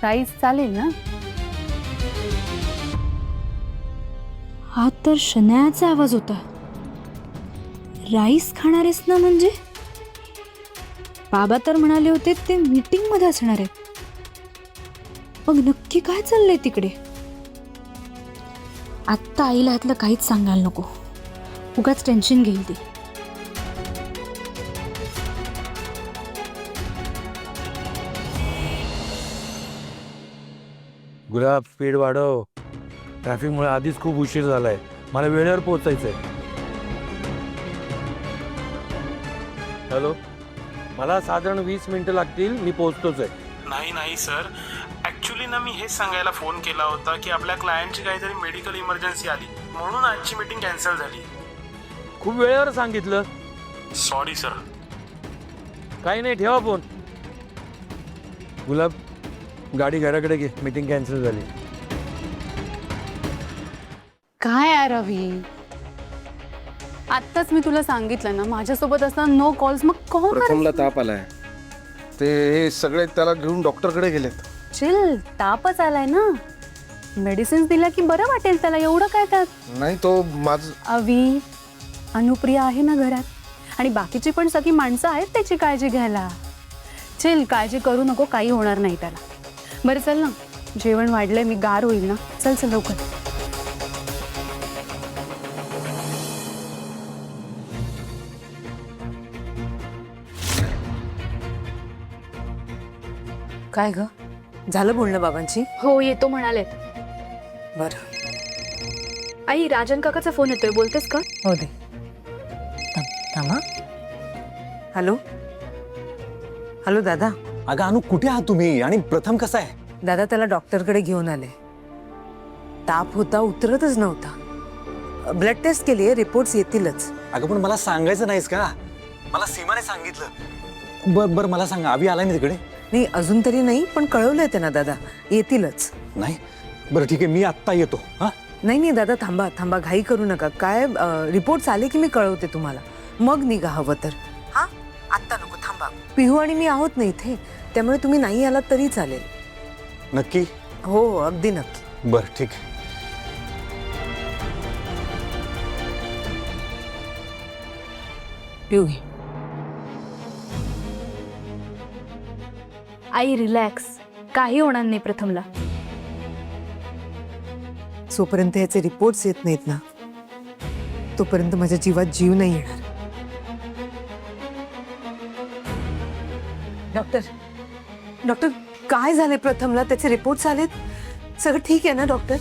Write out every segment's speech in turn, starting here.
Rice चालेल ना? हा तर शनायाचा आवाज होता. राईस खाणार आहेस ना? म्हणजे बाबा तर म्हणाले होते ते मीटिंग मध्ये असणार आहेत. मग नक्की काय चाललंय तिकडे? आत्ता आईला ह्यातलं काहीच सांगायला नको, उगाच टेन्शन घेईल ती. गुलाब, स्पीड वाढव. ट्रॅफिकमुळे आधीच खूप उशीर झालाय. मला वेळेवर पोहोचायचंय. हॅलो, मला साधारण 20 मिनिटं लागतील. मी पोहोचतोच आहे. नाही सर, ॲक्च्युली ना मी हेच सांगायला फोन केला होता की आपल्या क्लायंटची काहीतरी मेडिकल इमर्जन्सी आली म्हणून आजची मीटिंग कॅन्सल झाली. खूप वेळेवर सांगितलं. Sorry sir. काही नाही, ठेवा फोन. गुलाब, गाडी घराकडे घे. मीटिंग कॅन्सल झाली. काय आहे रवी, आत्ताच मी तुला सांगितलं ना माझ्यासोबत असताना नो कॉल्स. मग कॉल प्रथमला ताप आलाय, ते हे सगळे त्याला घेऊन डॉक्टरकडे गेलेत. चिल, तापच आलाय ना, मेडिसिन्स दिल्या की बरं वाटेल त्याला. एवढं काय त्यात? नाही तो माझ अवी, अनुप्रिया आहे ना घरात, आणि बाकीची पण सगळी माणसं आहेत त्याची काळजी घ्यायला. चिल, काळजी करू नको, काही होणार नाही त्याला. बरं चल ना, जेवण वाढलंय, मी गार होईल ना. चल चल लवकर. काय ग, झालं बोलणं बाबांची? हो, येतो म्हणाले. बरं, आई, राजन काकाचा फोन येतोय, बोलतेस का? हो दे. थांबा. हॅलो हॅलो दादा. अगं अनु, कुठे आहात तुम्ही? आणि प्रथम कसा आहे? दादा, त्याला डॉक्टरकडे घेऊन आले. ताप होता, उतरतच नव्हता. ब्लड टेस्ट केली आहे, रिपोर्ट्स येतीलच. अगं पण मला सांगायचं नाहीस का? मला सीमाने सांगितलं. बर मला सांगा, अभि आलाय ना तिकडे? नाही, अजून तरी नाही, पण कळवलंय त्यांना दादा, येतीलच. नाही, बरं ठीक आहे, मी आत्ता येतो. हा, नाही दादा, थांबा थांबा, घाई करू नका. काय रिपोर्ट्स आले की मी कळवते तुम्हाला, मग निघा हवं तर. हा, आत्ता नको, थांबा. पिहू आणि मी आहोत ना इथे, त्यामुळे तुम्ही नाही आलात तरी चालेल. नक्की? हो, अगदी नक्की. बरं ठीक आहे. पिहू घे. आई रिलॅक्स, काही होणार नाही प्रथमला. जोपर्यंत याचे रिपोर्ट्स येत नाहीत ना, तोपर्यंत माझ्या जीवात जीव नाही येणार. डॉक्टर, काय झाले प्रथमला? त्याचे रिपोर्ट्स आलेत, सगळं ठीक आहे ना डॉक्टर?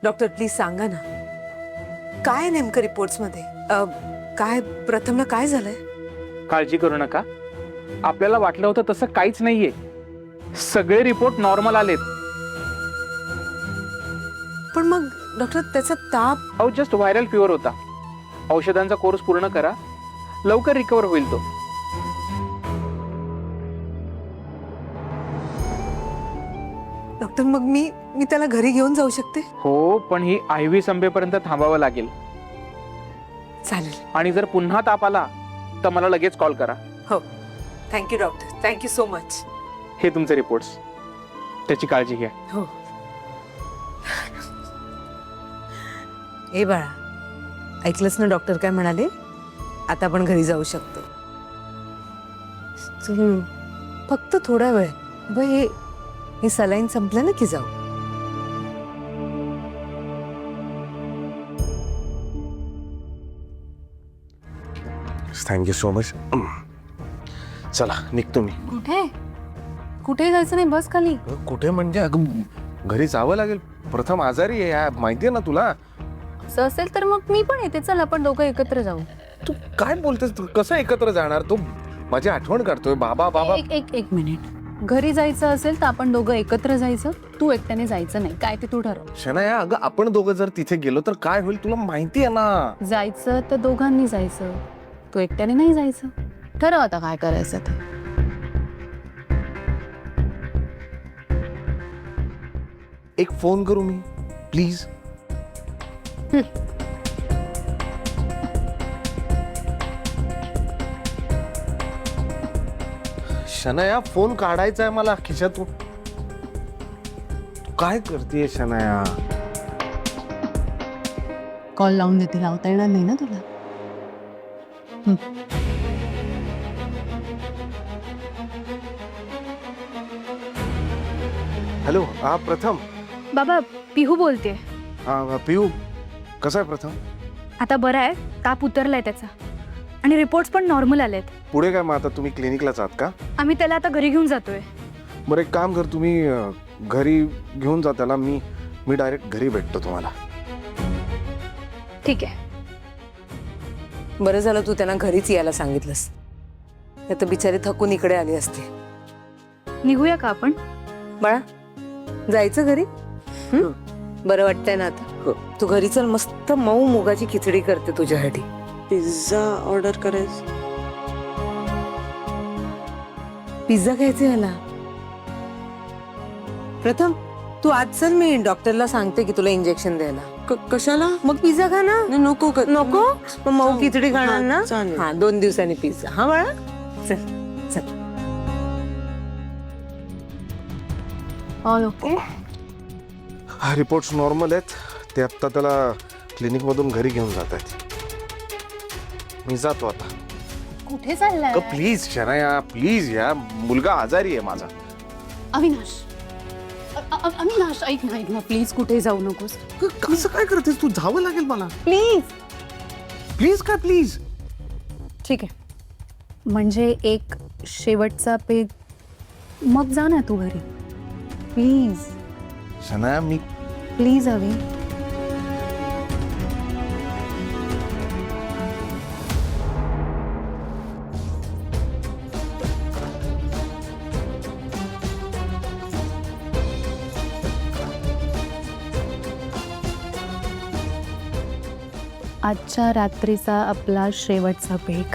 डॉक्टर, प्लीज सांगा ना, काय नेमकं रिपोर्ट्स मध्ये? काय प्रथमला काय झालंय? काळजी करू नका, आपल्याला वाटलं होतं तसं काहीच नाहीये. सगळे रिपोर्ट नॉर्मल आलेत. पण मग डॉक्टर, त्याचा ताप? जस्ट व्हायरल फीवर होता. औषधांचा कोर्स पूर्ण करा, लवकर रिकवर होईल तो. डॉक्टर, मग मी त्याला घरी घेऊन जाऊ शकते? हो, पण ही IV संपेपर्यंत थांबावं लागेल. चालेल. आणि जर पुन्हा ताप आला तर मला लगेच कॉल करा. हो, thank you doctor, thank you so much. हे तुमचे रिपोर्ट्स, त्याची काळजी घ्या. हो. ए बाळा, ऐकलंस ना डॉक्टर काय म्हणाले? आता आपण घरी जाऊ शकतो. चल, फक्त थोडा वेळ. हे सलाईन संपलं ना की जाऊ. Thank you so much. चला, निघतो मी. कुठे कुठे जायचं नाही, बस खाली. कुठे म्हणजे? अगं घरी जावं लागेल. प्रथम आजारी आहे, माहितीये ना तुला. असं असेल तर मग मी पण येते. चल, आपण दोघं एकत्र जाऊ. तू काय बोलतेस? तू कसं एकत्र जाणार? तो माझी आठवण काढतोय. बाबा एक मिनिट. घरी जायचं असेल तर आपण दोघं एकत्र जायचं, तू एकट्याने जायचं नाही. काय ते तू ठरव. शनाया, अगं आपण दोघं जर तिथे गेलो तर काय होईल तुला माहिती आहे ना. जायचं तर दोघांनी जायचं, तू एकट्याने नाही जायचं. ठरव आता काय करायचं ते. एक फोन करू मी प्लीज? शनाया, फोन काढायचा आहे मला खिशातून. तू काय करतेय शनाया? कॉल लावून देते, लावता येणार नाही ना तुला. हॅलो, हा प्रथम. बाबा, पिहू बोलते. हा पियू, कसा आहे प्रथम? आता बरं आहे, ताप उतरलाय त्याचा आणि रिपोर्ट्स पण नॉर्मल आलेत. पुढे काय मग आता तुम्ही क्लिनिकलाच आहात का? आम्ही त्याला आता घरी घेऊन जातोय. बरं एक काम कर, तुम्ही घरी घेऊन जा त्याला. मी डायरेक्ट घरी भेटतो तुम्हाला. ठीक आहे. बरं झालं तू त्यांना घरीच यायला सांगितलंस, नाही तर बिचारी थकून इकडे आली असते. निघूया का आपण? बाळा, जायचं घरी? बरं वाटतंय ना आता? तू घरी चल, मस्त मऊ मुगाची खिचडी करते तुझ्यासाठी. पिझ्झा ऑर्डर करायचं. पिझ्झा खायचे मला. प्रथम तू आज चल, मी डॉक्टरला सांगते की तुला इंजेक्शन द्यायला. कशाला? मग पिझ्झा खा ना. नको नको? मग मऊ खिचडी खाणार ना? चालेल. हा, 2 दिवसांनी पिझ्झा. हा बाळा, चल चल. All okay. हा, रिपोर्ट्स नॉर्मल आहेत. ते आत्ता त्याला क्लिनिकमधून घरी घेऊन जात आहेत. मी जातो आता. कुठे चाललाय? Please Shanaya, please. या मुलगा आजारी आहे माझा. अविनाश, अविनाश, ऐक ना प्लीज, कुठे जाऊ नकोस कसं काय करतेस तू? जावं लागेल मला. प्लीज. प्लीज काय प्लीज? ठीक आहे, म्हणजे एक शेवटचा पेग, मग जा ना तू घरी. प्लीज शनाया, मी प्लीज अवी. आजच्या रात्रीचा आपला शेवटचा पेग.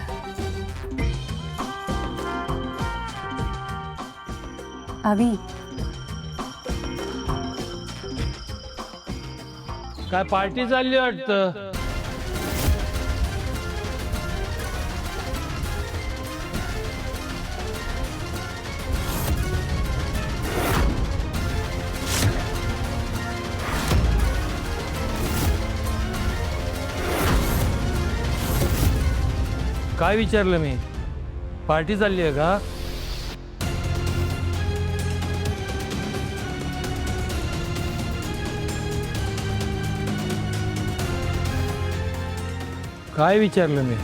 अवी, काय पार्टी चालली वाटतं? काय विचारलं मी? पार्टी चालली आहे का? काय विचारलं मी?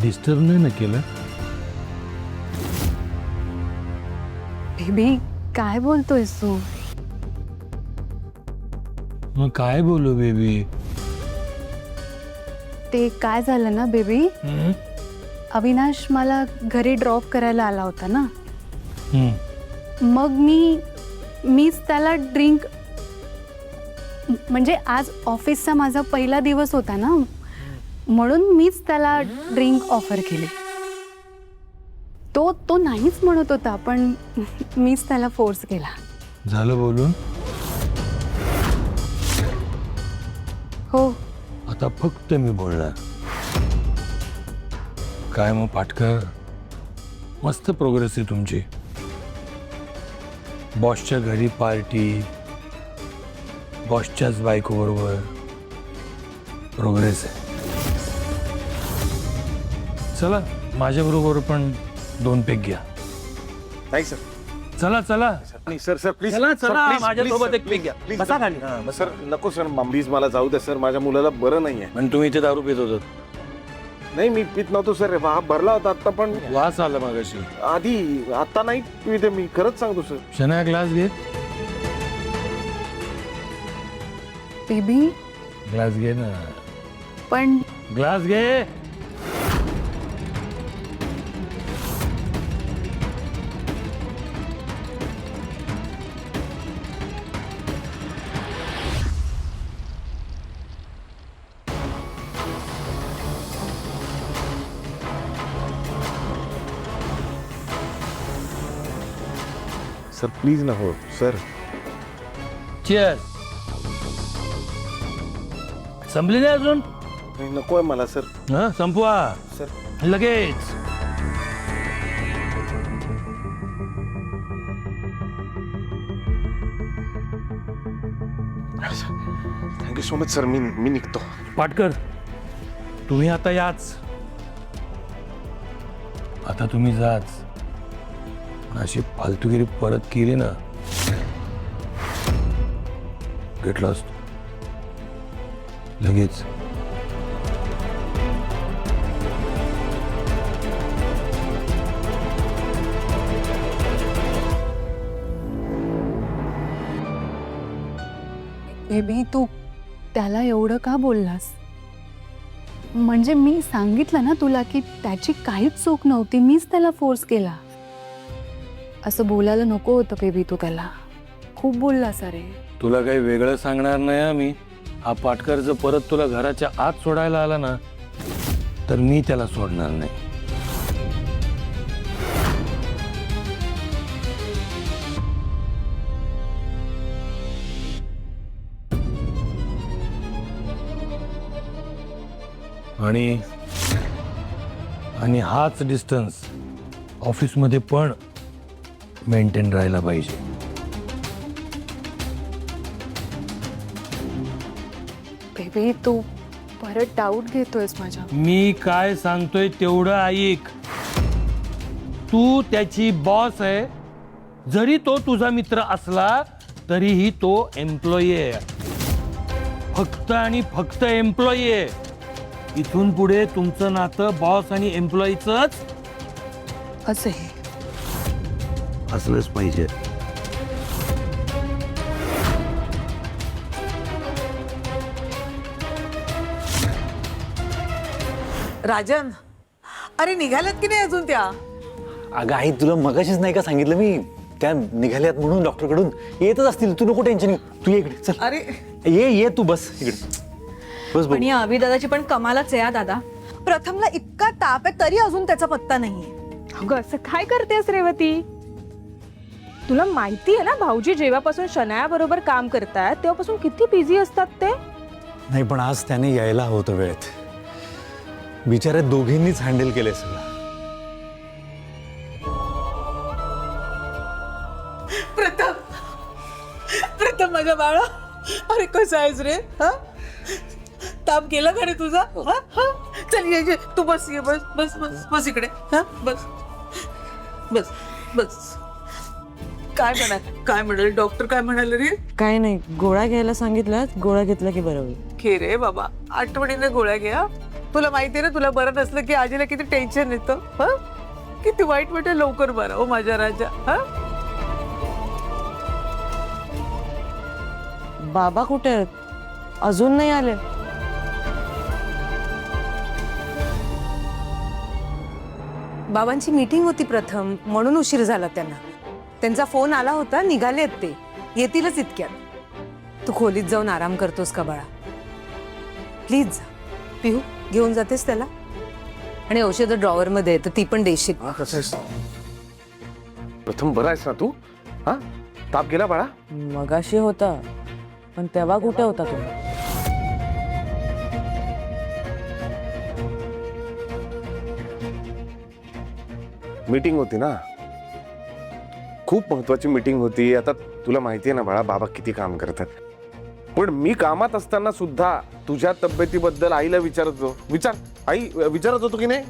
डिस्टर्ब नाही ना केलं? बेबी, काय बोलतोयस तू? मग काय बोलू बेबी? ते काय झालं ना बेबी, अविनाश मला घरी ड्रॉप करायला आला होता ना. मग मीच त्याला ड्रिंक, म्हणजे आज ऑफिसचा माझा पहिला दिवस होता ना, म्हणून मीच त्याला ड्रिंक ऑफर केली. तो नाहीच म्हणत होता, पण मीच त्याला फोर्स केला. झालं बोलून? हो. आता फक्त मी बोलणार. काय मग पाटकर, मस्त प्रोग्रेस आहे तुमची. बॉसच्या घरी पार्टी, बॉसच्याच बायकोबरोबर प्रोग्रेस आहे. चला माझ्याबरोबर पण 2 पेग घ्या. नाही सर. चला चला. नाही सर, सर प्लीज. चला सर, चला, please, माझ्यासोबत please, एक पेग घ्या. please, बसा sir. खाली. सर नको सर, प्लीज मला जाऊ दे सर. माझ्या मुलाला बरं नाहीये. आणि तुम्ही इथे दारू पित होतात? नाही, मी पित नव्हतो सर. हा भरला होता आता, पण वास आला मागाशी. आधी आता नाही पिते मी, खरंच सांगतो सर. शनाया, ग्लास घे. बेबी, ग्लास घे ना. पण ग्लास घे. सर प्लीज ना हो सर. चेअर्स. संपली नाही अजून? नाही, नको आहे मला सर. हा संपवा सर लगेच. Thank you so much sir. मी निघतो. पाटकर तुम्ही आता याच. आता तुम्ही जाच. पण अशी फालतूगिरी परत केली ना घेतलं असतो लगेच. बेबी तू त्याला एवढं का बोललास? म्हणजे मी सांगितलं ना तुला की त्याची काहीच चूक नव्हती, मीच त्याला फोर्स केला. असं बोलायला नको होतं बेबी तू त्याला. खूप बोललास अरे. तुला काही वेगळं सांगणार नाही हा मी. हा पाटकर जर परत तुला घराच्या आत सोडायला आला ना तर मी त्याला सोडणार नाही. आणि हाच डिस्टन्स ऑफिसमध्ये पण मेंटेन राहायला पाहिजे. बेबी तू परत डाऊट घेतोयस माझ्या. मी काय सांगतोय तेवढं ऐक. तू त्याची बॉस आहे. जरी तो तुझा मित्र असला तरीही तो एम्प्लॉई आहे. फक्त आणि फक्त एम्प्लॉई आहे. इथून पुढे तुमचं नातं बॉस आणि एम्प्लॉईचंच असे असलंच पाहिजे. राजन, अरे निघाल्यात की नाही अजून त्या? अगं आई तुला मगाशीच नाही का सांगितलं मी त्या निघाल्यात म्हणून डॉक्टरकडून. येतच असतील, तू नको टेन्शन घेऊ. तू ये इकडे चल. अरे ये तू बस इकडे बस. पण या अभि दादाची पण कमालच आहे हा दादा. प्रथमला इतका ताप आहे तरी अजून त्याचा पत्ता नाहीये. अगं असं काय करतेस रेवती? तुला माहिती आहे ना भाऊजी जेव्हापासून शनाया बरोबर काम करतात तेव्हापासून किती बिझी असतात ते. नाही पण आज त्याने यायला होतं वेळेत. बिचाऱ्या दोघींनीच हँडल केलंय सगळं. प्रथम माझ्या बाळा, अरे कसं आहेस रे? हा ताप गेला का रे तुझा? चल ये तू बस. ये बस बस बस बस इकडे. हा बस बस बस. काय म्हणाल डॉक्टर? काय म्हणाले रे? काय नाही, गोळ्या घ्यायला सांगितलं, गोळ्या घेतला की बरं होईल. घे रे बाबा, आठवणीने गोळ्या घ्या. तुला माहितीये ना तुला बरं नसलं की आजीला किती टेन्शन येतं. हा किती वाईट वाटतं. लवकर बरं हो माझ्या राजा. हा बाबा कुठे आहेत? अजून नाही आले. बाबांची मीटिंग होती प्रथम, म्हणून उशीर झाला त्यांना. त्यांचा फोन आला होता, निघालेत ते, येतीलच इतक्यात. तू खोलीत जाऊन आराम करतोस का बाळा? प्लीज जा. पिहू घेऊन जातेस त्याला? आणि औषधं ड्रॉवर मध्ये आहे, तर ती पण देशील. कसं आहेस प्रथम? बरा आहेस ना तू? हा ताप गेला बाळा? मगाशी होता, पण तेव्हा कुठे होता तुम्ही? मीटिंग होती ना, खूप महत्वाची मीटिंग होती. आता तुला माहिती आहे ना बाळा, बाबा किती काम करतात. पण मी कामात असताना सुद्धा तुझ्या तब्येतीबद्दल आईला विचारत होतो. आई विचारत होतो की नाही?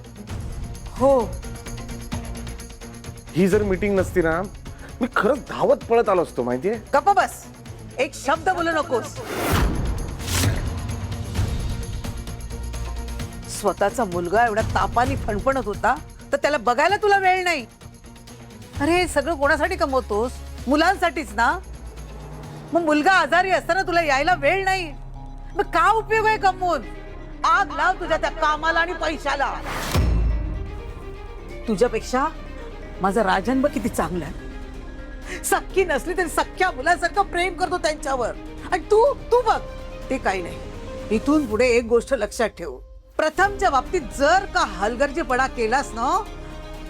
हो. ही जर मीटिंग नसती ना, मी खरंच धावत पळत आलो असतो. माहितीये? गप्पा बस. एक शब्द बोलू नकोस. स्वतःचा मुलगा एवढ्या तापाने फणफणत होता तर त्याला बघायला तुला वेळ नाही. अरे हे सगळं कोणासाठी कमवतोस? मुलांसाठीच ना. मग मुलगा आजारी असताना तुला यायला वेळ नाही, मग का उपयोग आहे कमवून? आग लाव तुझ्या त्या कामाला आणि पैशाला. तुझ्यापेक्षा माझा राजन बघ किती चांगला आहे. सख्खी नसली तरी सख्ख्या मुलासारखं प्रेम करतो त्यांच्यावर. आणि तू बघ ते काही नाही. इथून पुढे एक गोष्ट लक्षात ठेव, प्रथमच्या बाबतीत जर का हलगर्जीपणा केलास ना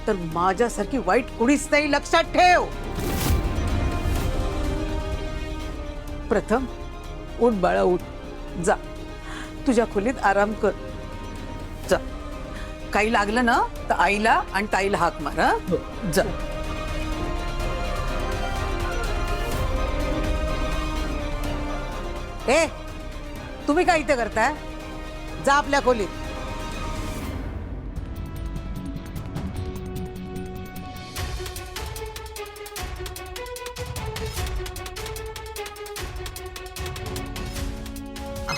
तर माझ्यासारखी वाईट कुणीच नाही. लक्षात ठेव. प्रथम उठ बाळा उठ, जा तुझ्या खोलीत आराम कर, जा. काही लागलं ना तर आईला आणि ताईला हाक मार, हं? जा. ए तुम्ही काय इथे करताय? जा आपल्या खोलीत.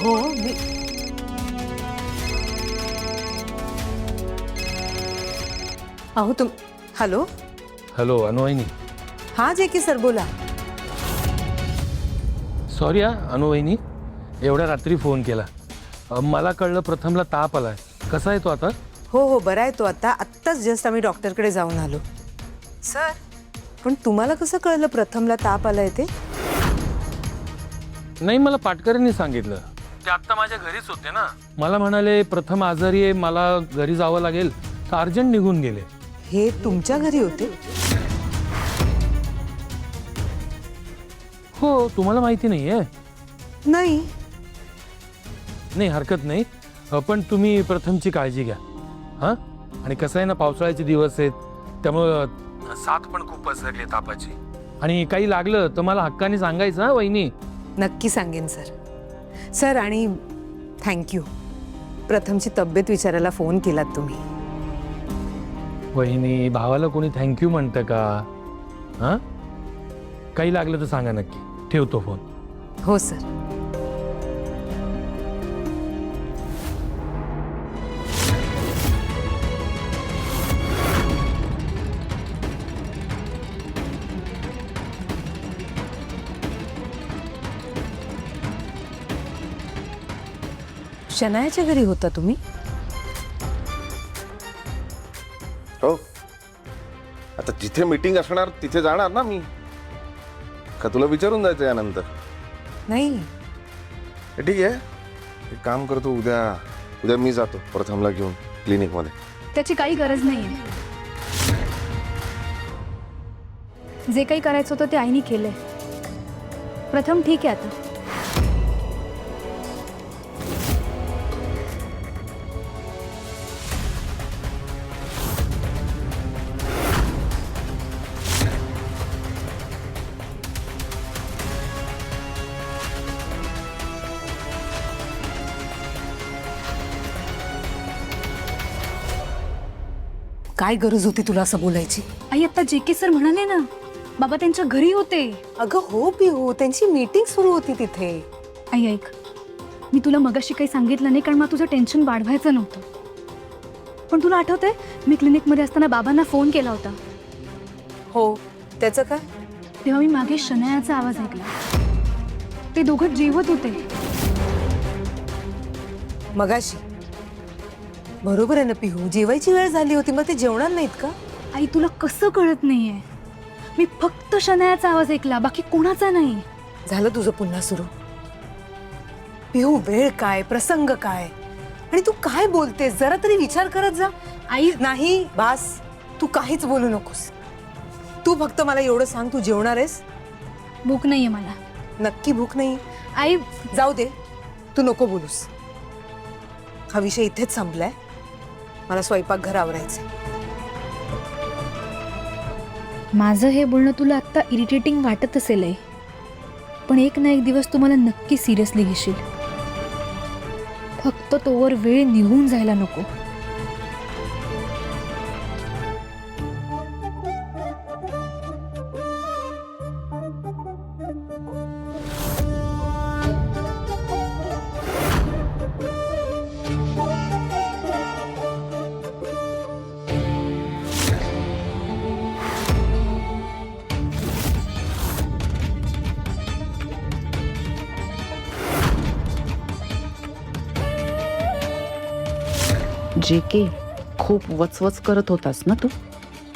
हो मी अहो तुम हॅलो हॅलो अनुवहिनी. हा जे की सर बोला. सॉरी हा अनुवहिनी, एवढ्या रात्री फोन केला. मला कळलं प्रथमला ताप आलाय. कसा आहे तो आता? हो हो बरा आहे तो आता. आत्ताच जस्ट आम्ही डॉक्टरकडे जाऊन आलो. सर पण तुम्हाला कसं कळलं प्रथमला ताप आलाय ते? नाही, मला पाटकऱ्यांनी सांगितलं. ते आत्ता माझ्या घरीच होते ना. मला म्हणाले प्रथम आजारी आहे, मला घरी जावं लागेल, तर अर्जंट निघून गेले. हे तुमच्या घरी होते? हो, तुम्हाला माहिती नाहीये? नाही. नाही, हरकत नाही. पण तुम्ही प्रथमची काळजी घ्या हां. आणि कसं आहे ना, पावसाळ्याचे दिवस आहेत, त्यामुळं साथ पण खूप पसरली आहे तापाची. आणि काही लागलं तर मला हक्काने सांगायचं हा वहिनी. नक्की सांगेन सर. सर आणि थँक्यू, प्रथमची तब्येत विचारायला फोन केलात तुम्ही. वहिनी, भावाला कोणी थँक्यू म्हणतं का? हां, काही लागलं तर सांगा नक्की. ठेवतो फोन. हो सर. शनायाच्या घरी होता तुम्ही? हो, आता जिथे मीटिंग असणार तिथे जाणार ना मी. का तुला विचारून जायचं यानंतर? नाही. ठीक आहे, एक काम करतो, उद्या मी जातो प्रथमला घेऊन क्लिनिकमध्ये. त्याची काही गरज नाहीये. जे काही करायचं होतं ते आईने केलंय. प्रथम ठीक आहे आता. काय गरज होती तुला असं बोलायची? आई, आता जे के सर म्हणाले ना, बाबा त्यांच्या घरी होते. अगं हो पिहू, त्यांची मीटिंग सुरू होती तिथे. आई ऐक, मी तुला मगाशी काही सांगितलं नाही कारण मला तुझं टेन्शन वाढवायचं नव्हतं. पण तुला आठवतंय मी क्लिनिकमध्ये असताना बाबांना फोन केला होता. हो, त्याचं काय? तेव्हा मी मागे शनायाचा आवाज ऐकला. ते दोघं जेवत होते. मगाशी? बरोबर आहे ना पिहू, जेवायची वेळ झाली होती, मग ते जेवणार नाहीत का? आई, तुला कसं कळत नाहीये? मी फक्त शनायाचा आवाज ऐकला, बाकी कोणाचा नाही. झालं तुझं पुन्हा सुरू. पिहू, वेळ काय, प्रसंग काय, आणि तू काय बोलतेस जरा तरी विचार करत जा. आई, नाही बास, तू काहीच बोलू नकोस. तू फक्त मला एवढं सांग, तू जेवणार आहेस? भूक नाहीये मला. नक्की भूक नाही? आई, जाऊ दे, तू नको बोलूस. हा विषय इथेच संपलाय. मला स्वयंपाकघर आवरायचंय. माझं हे बोलणं तुला आत्ता इरिटेटिंग वाटत असेल आहे, पण एक ना एक दिवस तू मला नक्की सिरियसली घेशील. फक्त तोवर वेळ निघून जायला नको. जे के, खूप वचवच करत होतास ना तू.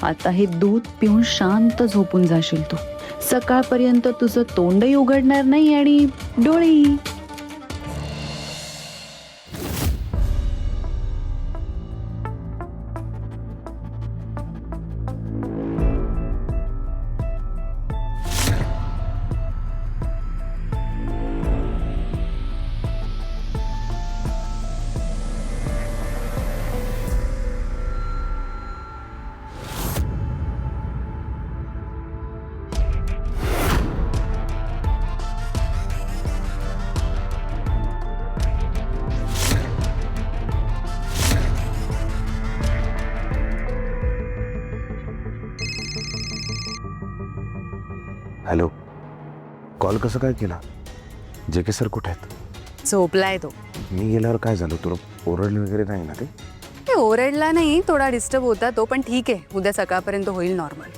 आता हे दूध पिऊन शांत झोपून जाशील तू. सकाळपर्यंत तुझं तोंडही उघडणार नाही आणि डोळेही. कॉल कसं काय केला? जे के सर कुठे आहेत? झोपलाय तो. मी गेल्यावर काय झालं? तुला ओरडले वगैरे नाही ना ते? ते ओरडला नाही, थोडा डिस्टर्ब होता तो, पण ठीक आहे, उद्या सकाळपर्यंत होईल नॉर्मल.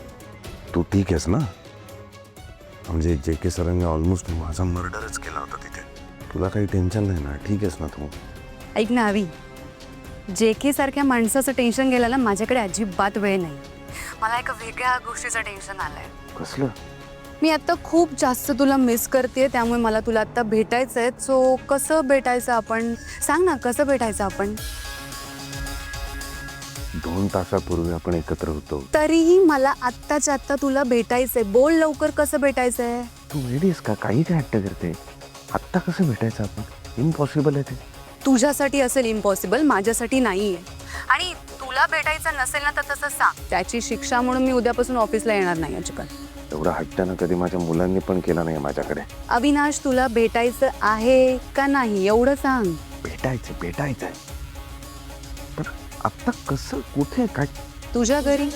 तू ठीक आहेस ना? म्हणजे जे के सरांनी ऑलमोस्ट माझा मर्डरच केला होता तिथे. तुला काही टेन्शन नाही ना? ठीक आहेस ना तू? ऐक ना अवी, जे के सारख्या माणसाचं टेन्शन गेल्याला माझ्याकडे अजिबात वेळ नाही. मला एका वेगळ्या गोष्टीचं टेन्शन आलंय. कसलं? मी आता खूप जास्त तुला मिस करते, त्यामुळे मला तुला आता भेटायचं आहे. सो कसं भेटायचं आपण? सांग ना, कसं भेटायचं आपण? 2 तासापूर्वी आपण एकत्र होतो. तरीही मला आत्ताच्या आत्ता तुला भेटायचंय. बोल लवकर, कसं भेटायचंय? तू वेडीस का? काही काय हट्ट करते? आत्ता कसं भेटायचं आपण? इम्पॉसिबल आहे ते. तुझ्यासाठी असेल इम्पॉसिबल, माझ्यासाठी नाहीये. आणि तुला भेटायचं नसेल ना तर तसं सांग. त्याची शिक्षा म्हणून मी उद्यापासून ऑफिसला येणार नाही अजिबात. एवढा हट्टानं कधी माझ्या मुलांनी पण केला नाही माझ्याकडे. अविनाश, तुला भेटायचं आहे का नाही एवढं सांग. भेटायचंय. पण आत्ता कसं, कुठे, काय? तुझ्या घरी.